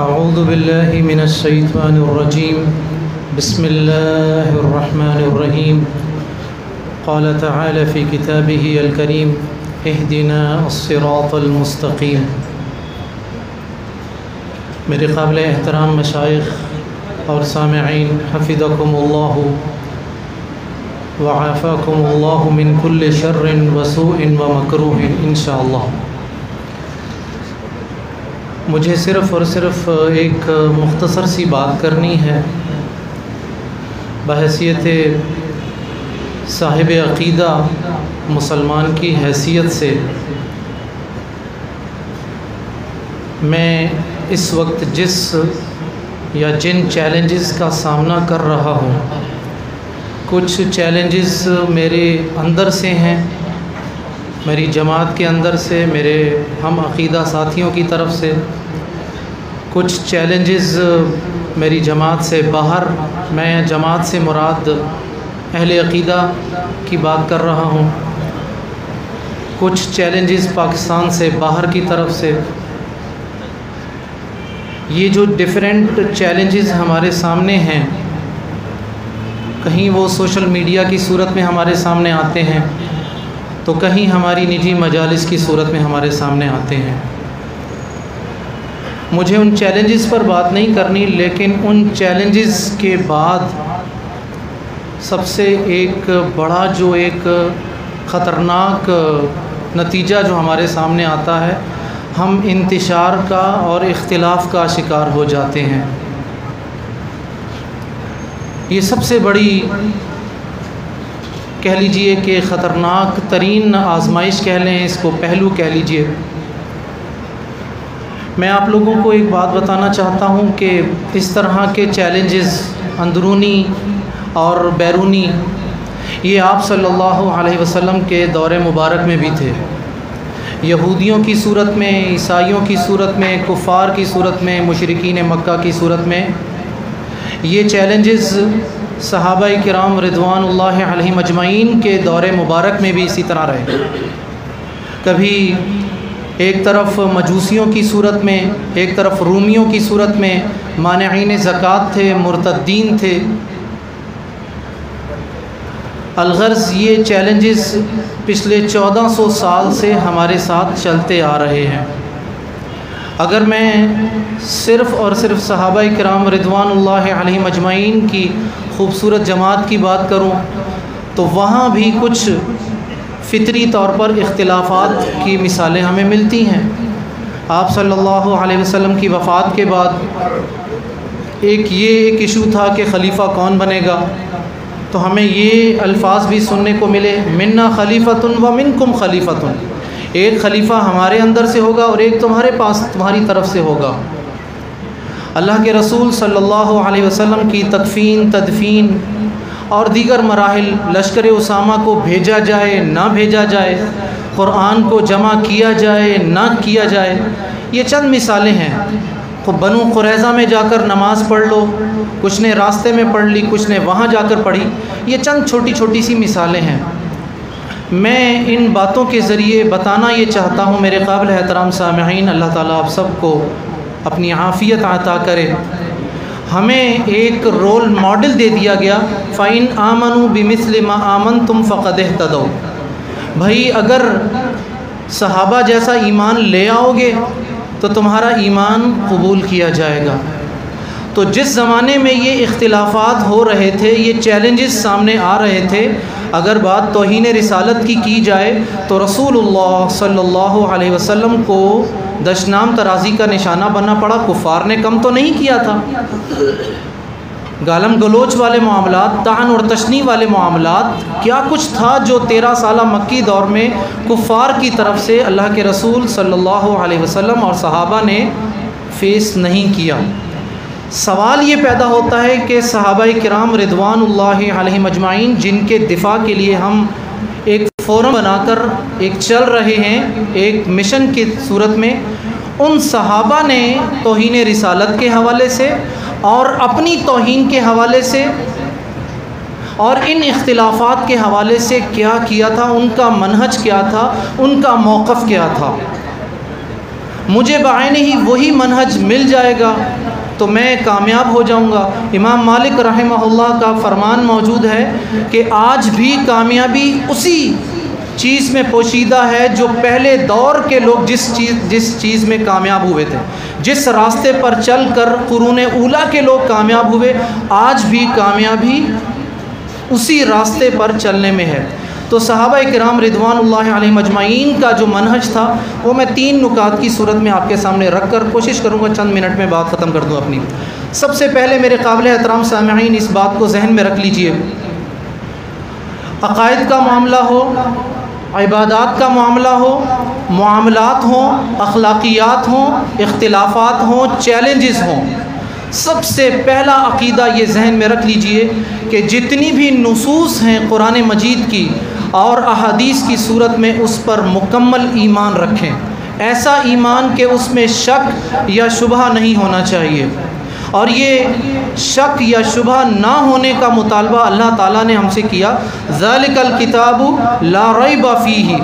اعوذ باللہ من الشیطان الرجیم بسم اللہ الرحمن الرحیم قال تعالی فی کتابہ الکریم اہدنا الصراط المستقیم۔ میرے قابل احترام مشائخ اور سامعین، حفظکم اللہ وعافاکم اللہ من کل شر وسوء ومکروہ انشاءاللہ۔ مجھے صرف اور صرف ایک مختصر سی بات کرنی ہے بحیثیت صاحب عقیدہ مسلمان کی حیثیت سے۔ میں اس وقت جن چیلنجز کا سامنا کر رہا ہوں، کچھ چیلنجز میرے اندر سے ہیں، میری جماعت کے اندر سے، میرے ہم عقیدہ ساتھیوں کی طرف سے، کچھ چیلنجز میری جماعت سے باہر، میں جماعت سے مراد اہل عقیدہ کی بات کر رہا ہوں، کچھ چیلنجز پاکستان سے باہر کی طرف سے۔ یہ جو ڈیفرنٹ چیلنجز ہمارے سامنے ہیں، کہیں وہ سوشل میڈیا کی صورت میں ہمارے سامنے آتے ہیں تو کہیں ہماری نجی مجالس کی صورت میں ہمارے سامنے آتے ہیں۔ مجھے ان چیلنجز پر بات نہیں کرنی، لیکن ان چیلنجز کے بعد سب سے ایک بڑا جو ایک خطرناک نتیجہ جو ہمارے سامنے آتا ہے، ہم انتشار کا اور اختلاف کا شکار ہو جاتے ہیں۔ یہ سب سے بڑی کہہ لیجئے کہ خطرناک ترین آزمائش کہہ لیں، اس کو پہلو کہہ لیجئے۔ میں آپ لوگوں کو ایک بات بتانا چاہتا ہوں کہ اس طرح کے چیلنجز اندرونی اور بیرونی، یہ آپ صلی اللہ علیہ وسلم کے دور مبارک میں بھی تھے، یہودیوں کی صورت میں، عیسائیوں کی صورت میں، کفار کی صورت میں، مشرکین مکہ کی صورت میں۔ یہ چیلنجز صحابہ کرام رضوان اللہ علیہم اجمعین کے دور مبارک میں بھی اسی طرح رہے۔ کبھی ایک طرف مجوسیوں کی صورت میں، ایک طرف رومیوں کی صورت میں مانعین زکوٰۃ تھے، مرتدین تھے۔ الغرض یہ چیلنجز پچھلے 1400 سال سے ہمارے ساتھ چلتے آ رہے ہیں۔ اگر میں صرف اور صرف صحابہ کرام رضوان اللہ علیہم اجمعین کی خوبصورت جماعت کی بات کروں تو وہاں بھی کچھ فطری طور پر اختلافات کی مثالیں ہمیں ملتی ہیں۔ آپ صلی اللہ علیہ وسلم کی وفات کے بعد ایک ایشو تھا کہ خلیفہ کون بنے گا، تو ہمیں یہ الفاظ بھی سننے کو ملے، منا خلیفۃ و منکم خلیفۃ، ایک خلیفہ ہمارے اندر سے ہوگا اور ایک تمہارے پاس تمہاری طرف سے ہوگا۔ اللہ کے رسول صلی اللہ علیہ وسلم کی تکفین، تدفین اور دیگر مراحل، لشکر اسامہ کو بھیجا جائے نہ بھیجا جائے، قرآن کو جمع کیا جائے نہ کیا جائے، یہ چند مثالیں ہیں۔ بنو قریظہ میں جا کر نماز پڑھ لو، کچھ نے راستے میں پڑھ لی، کچھ نے وہاں جا کر پڑھی، یہ چند چھوٹی چھوٹی سی مثالیں ہیں۔ میں ان باتوں کے ذریعے بتانا یہ چاہتا ہوں میرے قابل احترام سامعین، اللہ تعالیٰ آپ سب کو اپنی عافیت عطا کرے۔ ہمیں ایک رول ماڈل دے دیا گیا، فَإِنْ آمَنُوا بِمِثْلِ مَا آمَنْتُمْ فَقَدِ اهْتَدَوْا، بھائی اگر صحابہ جیسا ایمان لے آؤ گے تو تمہارا ایمان قبول کیا جائے گا۔ تو جس زمانے میں یہ اختلافات ہو رہے تھے، یہ چیلنجز سامنے آ رہے تھے، اگر بات توہین رسالت کی جائے تو رسول اللہ صلی اللہ علیہ وسلم کو دشنام ترازی کا نشانہ بننا پڑا۔ کفار نے کم تو نہیں کیا تھا، گالم گلوچ والے معاملات، طعن اور تشنیع والے معاملات، کیا کچھ تھا جو 13 سالہ مکی دور میں کفار کی طرف سے اللہ کے رسول صلی اللہ علیہ وسلم اور صحابہ نے فیس نہیں کیا۔ سوال یہ پیدا ہوتا ہے کہ صحابہ کرام رضوان اللہ علیہم اجمعین، جن کے دفاع کے لیے ہم ایک فورم بنا کر ایک چل رہے ہیں، ایک مشن کی صورت میں، ان صحابہ نے توہین رسالت کے حوالے سے اور اپنی توہین کے حوالے سے اور ان اختلافات کے حوالے سے کیا کیا تھا، ان کا منہج کیا تھا، ان کا موقف کیا تھا۔ مجھے بعین ہی وہی منہج مل جائے گا تو میں کامیاب ہو جاؤں گا۔ امام مالک رحمہ اللہ کا فرمان موجود ہے کہ آج بھی کامیابی اسی چیز میں پوشیدہ ہے جو پہلے دور کے لوگ جس چیز میں کامیاب ہوئے تھے، جس راستے پر چل کر قرون اولیٰ کے لوگ کامیاب ہوئے، آج بھی کامیابی اسی راستے پر چلنے میں ہے۔ تو صحابہ کرام رضوان اللہ علیہم اجمعین کا جو منہج تھا وہ میں 3 نکات کی صورت میں آپ کے سامنے رکھ کر کوشش کروں گا چند منٹ میں بات ختم کر دوں اپنی۔ سب سے پہلے میرے قابل احترام سامعین اس بات کو ذہن میں رکھ لیجئے، عقائد کا معاملہ ہو، عبادات کا معاملہ ہو، معاملات ہوں، اخلاقیات ہوں، اختلافات ہوں، چیلنجز ہوں، سب سے پہلا عقیدہ یہ ذہن میں رکھ لیجئے کہ جتنی بھی نصوص ہیں قرآن مجید کی اور احادیث کی صورت میں اس پر مکمل ایمان رکھیں، ایسا ایمان کہ اس میں شک یا شبہ نہیں ہونا چاہیے۔ اور یہ شک یا شبہ نہ ہونے کا مطالبہ اللہ تعالیٰ نے ہم سے کیا، ذالک الکتاب لا ریب فیہ،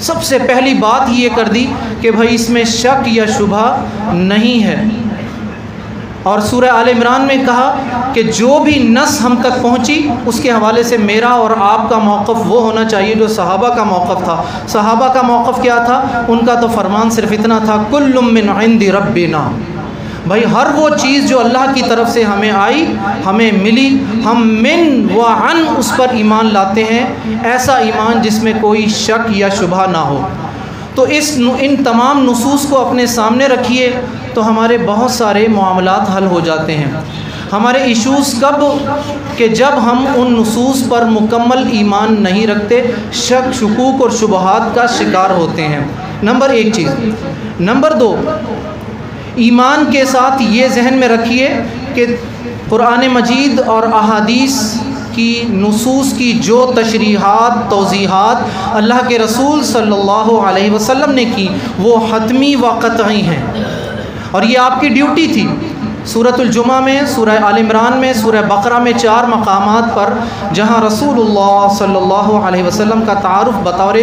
سب سے پہلی بات یہ کر دی کہ بھائی اس میں شک یا شبہ نہیں ہے۔ اور سورہ آل عمران میں کہا کہ جو بھی نص ہم تک پہنچی اس کے حوالے سے میرا اور آپ کا موقف وہ ہونا چاہیے جو صحابہ کا موقف تھا۔ صحابہ کا موقف کیا تھا؟ ان کا تو فرمان صرف اتنا تھا، کل من عند ربنا، بھائی ہر وہ چیز جو اللہ کی طرف سے ہمیں آئی، ہمیں ملی، ہم من و عن اس پر ایمان لاتے ہیں، ایسا ایمان جس میں کوئی شک یا شبہ نہ ہو۔ تو ان تمام نصوص کو اپنے سامنے رکھیے تو ہمارے بہت سارے معاملات حل ہو جاتے ہیں۔ ہمارے ایشوز کب کہ جب ہم ان نصوص پر مکمل ایمان نہیں رکھتے، شک، شکوک اور شبہات کا شکار ہوتے ہیں۔ نمبر 1 چیز۔ نمبر 2، ایمان کے ساتھ یہ ذہن میں رکھیے کہ قرآن مجید اور احادیث کی نصوص کی جو تشریحات، توضیحات اللہ کے رسول صلی اللہ علیہ وسلم نے کی وہ حتمی و قطعی ہیں، اور یہ آپ کی ڈیوٹی تھی۔ سورۃ الجمعہ میں، سورہ آل عمران میں، سورہ بقرہ میں 4 مقامات پر جہاں رسول اللہ صلی اللہ علیہ وسلم کا تعارف بطور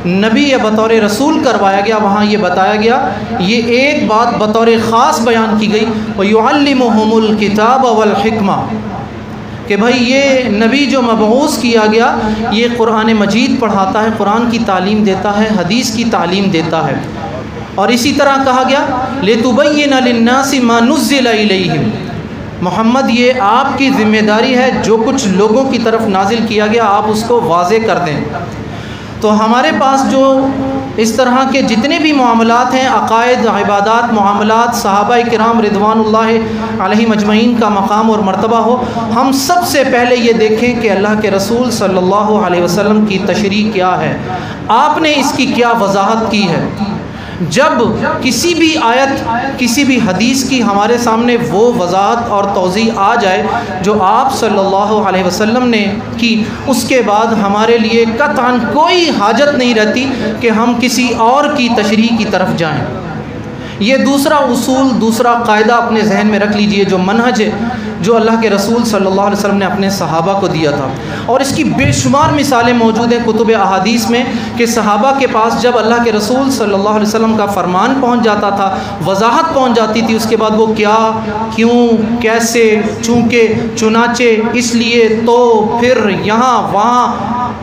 نبی یا بطور رسول کروایا گیا، وہاں یہ بتایا گیا، یہ ایک بات بطور خاص بیان کی گئی، وَيُعَلِّمُهُمُ الْكِتَابَ وَالْحِكْمَةَ، کہ بھائی یہ نبی جو مبعوث کیا گیا یہ قرآن مجید پڑھاتا ہے، قرآن کی تعلیم دیتا ہے، حدیث کی تعلیم دیتا ہے۔ اور اسی طرح کہا گیا لِتُبَيِّنَ لِلنَّاسِ مَا نُزِّلَ إِلَيْهِمْ، محمد یہ آپ کی ذمہ داری ہے، جو کچھ لوگوں کی طرف نازل کیا گیا آپ اس کو واضح کر دیں۔ تو ہمارے پاس جو اس طرح کے جتنے بھی معاملات ہیں، عقائد، عبادات، معاملات، صحابہ کرام رضوان اللہ علیہم اجمعین کا مقام اور مرتبہ ہو، ہم سب سے پہلے یہ دیکھیں کہ اللہ کے رسول صلی اللہ علیہ وسلم کی تشریح کیا ہے، آپ نے اس کی کیا وضاحت کی ہے۔ جب کسی بھی آیت، کسی بھی حدیث کی ہمارے سامنے وہ وضاحت اور توضیح آ جائے جو آپ صلی اللہ علیہ وسلم نے کی، اس کے بعد ہمارے لیے قطعاً کوئی حاجت نہیں رہتی کہ ہم کسی اور کی تشریح کی طرف جائیں۔ یہ دوسرا اصول، دوسرا قاعدہ اپنے ذہن میں رکھ لیجئے، جو منہج ہے جو اللہ کے رسول صلی اللہ علیہ وسلم نے اپنے صحابہ کو دیا تھا، اور اس کی بے شمار مثالیں موجود ہیں کتب احادیث میں کہ صحابہ کے پاس جب اللہ کے رسول صلی اللہ علیہ وسلم کا فرمان پہنچ جاتا تھا، وضاحت پہنچ جاتی تھی، اس کے بعد وہ کیا، کیوں، کیسے، چونکہ، چنانچہ، اس لیے، تو، پھر، یہاں، وہاں،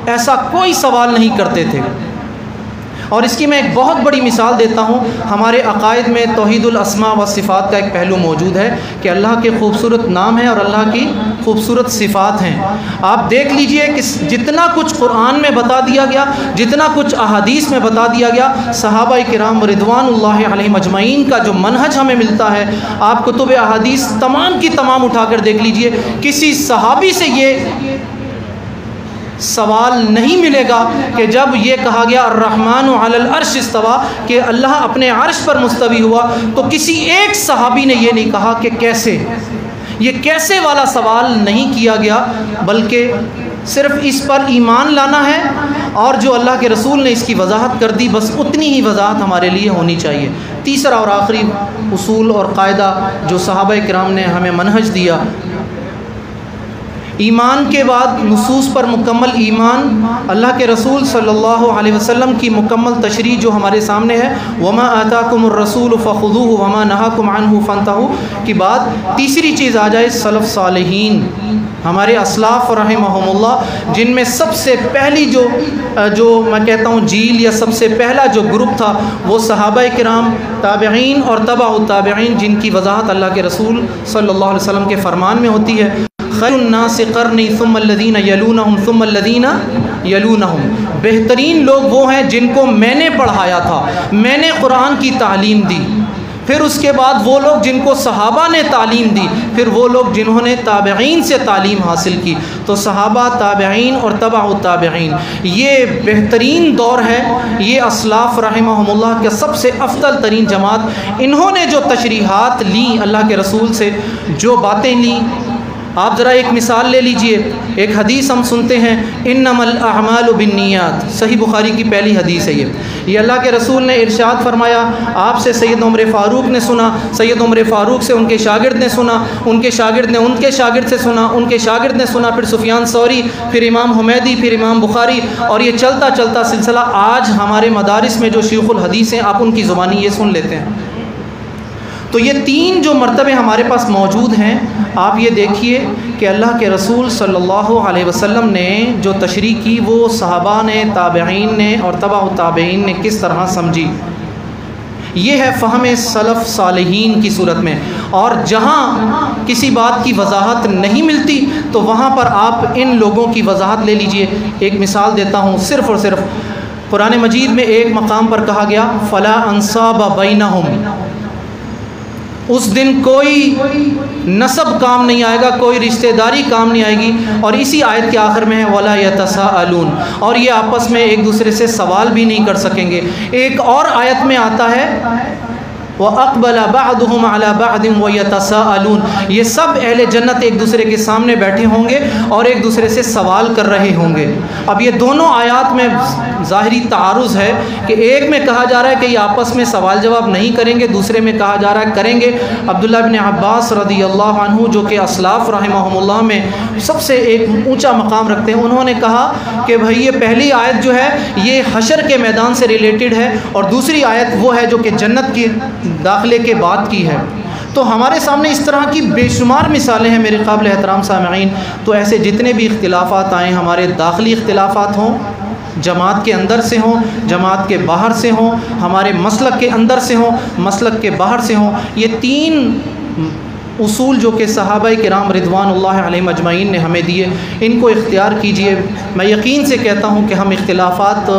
ایسا کوئی سوال نہیں کرتے تھے۔ اور اس کی میں ایک بہت بڑی مثال دیتا ہوں، ہمارے عقائد میں توحید الاسماء و صفات کا ایک پہلو موجود ہے کہ اللہ کے خوبصورت نام ہیں اور اللہ کی خوبصورت صفات ہیں۔ آپ دیکھ لیجئے کہ جتنا کچھ قرآن میں بتا دیا گیا، جتنا کچھ احادیث میں بتا دیا گیا، صحابہ کرام رضوان اللہ علیہم اجمعین کا جو منہج ہمیں ملتا ہے، آپ کتب احادیث تمام کی تمام اٹھا کر دیکھ لیجئے، کسی صحابی سے یہ سوال نہیں ملے گا کہ جب یہ کہا گیا الرحمن علی العرش استوى کہ اللہ اپنے عرش پر مستوی ہوا، تو کسی ایک صحابی نے یہ نہیں کہا کہ کیسے، یہ کیسے والا سوال نہیں کیا گیا، بلکہ صرف اس پر ایمان لانا ہے اور جو اللہ کے رسول نے اس کی وضاحت کر دی بس اتنی ہی وضاحت ہمارے لیے ہونی چاہیے۔ تیسرا اور آخری اصول اور قاعدہ جو صحابہ کرام نے ہمیں منہج دیا، ایمان کے بعد نصوص پر مکمل ایمان، اللہ کے رسول صلی اللہ علیہ وسلم کی مکمل تشریح جو ہمارے سامنے ہے، وما آتاکم الرسول فخذوہ وما نہاکم عنہ فانتہوا کی بعد تیسری چیز آ جائے سلف صالحین، ہمارے اسلاف رحمہم اللہ، جن میں سب سے پہلی جو میں کہتا ہوں جیل یا سب سے پہلا جو گروپ تھا وہ صحابہ کرام، تابعین اور تبع التابعین، جن کی وضاحت اللہ کے رسول صلی اللہ علیہ وسلم کے فرمان میں ہوتی ہے، خیر الناس قرنی ثم الذین یلونہم ثم الذین یلونہم، بہترین لوگ وہ ہیں جن کو میں نے پڑھایا تھا، میں نے قرآن کی تعلیم دی، پھر اس کے بعد وہ لوگ جن کو صحابہ نے تعلیم دی، پھر وہ لوگ جنہوں نے تابعین سے تعلیم حاصل کی۔ تو صحابہ، تابعین اور تبع التابعین یہ بہترین دور ہے، یہ اسلاف رحمہم اللہ کے سب سے افضل ترین جماعت، انہوں نے جو تشریحات لیں اللہ کے رسول سے، جو باتیں لیں، آپ ذرا ایک مثال لے لیجئے، ایک حدیث ہم سنتے ہیں انما الاعمال بالنیات، صحیح بخاری کی پہلی حدیث ہے یہ اللہ کے رسول نے ارشاد فرمایا، آپ سے سید عمر فاروق نے سنا، سید عمر فاروق سے ان کے شاگرد نے سنا، ان کے شاگرد نے ان کے شاگرد سے سنا، ان کے شاگرد نے سنا، پھر سفیان ثوری، پھر امام حمیدی، پھر امام بخاری، اور یہ چلتا چلتا سلسلہ آج ہمارے مدارس میں جو شیوخ الحدیث ہیں آپ ان کی زبانی یہ سن لیتے ہیں۔ تو یہ تین جو مرتبے ہمارے پاس موجود ہیں، آپ یہ دیکھیے کہ اللہ کے رسول صلی اللہ علیہ وسلم نے جو تشریح کی وہ صحابہ نے، تابعین نے اور تبع التابعین نے کس طرح سمجھی، یہ ہے فہم سلف صالحین کی صورت میں۔ اور جہاں کسی بات کی وضاحت نہیں ملتی تو وہاں پر آپ ان لوگوں کی وضاحت لے لیجئے۔ ایک مثال دیتا ہوں، صرف اور صرف قرآن مجید میں ایک مقام پر کہا گیا فلا انصاب بینہم، اس دن کوئی نسب کام نہیں آئے گا، کوئی رشتہ داری کام نہیں آئے گی، اور اسی آیت کے آخر میں ہے وَلَا يَتَسَاءَلُونَ، اور یہ آپس میں ایک دوسرے سے سوال بھی نہیں کر سکیں گے۔ ایک اور آیت میں آتا ہے وَأَقْبَلَ بَعْضُهُمْ عَلَى بَعْضٍ وَيَتَسَاءَلُونَ، یہ سب اہل جنت ایک دوسرے کے سامنے بیٹھے ہوں گے اور ایک دوسرے سے سوال کر رہے ہوں گے۔ اب یہ دونوں آیات میں ظاہری تعارض ہے کہ ایک میں کہا جا رہا ہے کہ یہ آپس میں سوال جواب نہیں کریں گے، دوسرے میں کہا جا رہا ہے کریں گے۔ عبداللہ بن عباس رضی اللہ عنہ جو کہ اسلاف رحمہم اللہ میں سب سے ایک اونچا مقام رکھتے ہیں، انہوں نے کہا کہ بھائی یہ پہلی آیت جو ہے یہ حشر کے میدان سے ریلیٹڈ ہے، اور دوسری آیت وہ ہے جو کہ جنت کی داخلے کے بعد کی ہے۔ تو ہمارے سامنے اس طرح کی بے شمار مثالیں ہیں میرے قابل احترام سامعین۔ تو ایسے جتنے بھی اختلافات آئیں، ہمارے داخلی اختلافات ہوں، جماعت کے اندر سے ہوں، جماعت کے باہر سے ہوں، ہمارے مسلک کے اندر سے ہوں، مسلک کے باہر سے ہوں، یہ تین اصول جو کہ صحابہ کرام رضوان اللہ علیہم اجمعین نے ہمیں دیے، ان کو اختیار کیجئے۔ میں یقین سے کہتا ہوں کہ ہم اختلافات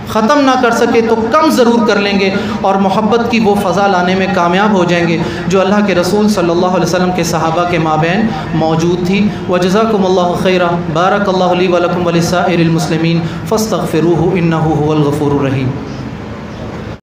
ختم نہ کر سکے تو کم ضرور کر لیں گے، اور محبت کی وہ فضا لانے میں کامیاب ہو جائیں گے جو اللہ کے رسول صلی اللہ علیہ وسلم کے صحابہ کے مابین موجود تھی۔ وجزاکم اللہ خیرا، بارک اللہ لی ولکم ولسائر المسلمین فاستغفروہ انہ هو الغفور الرحیم۔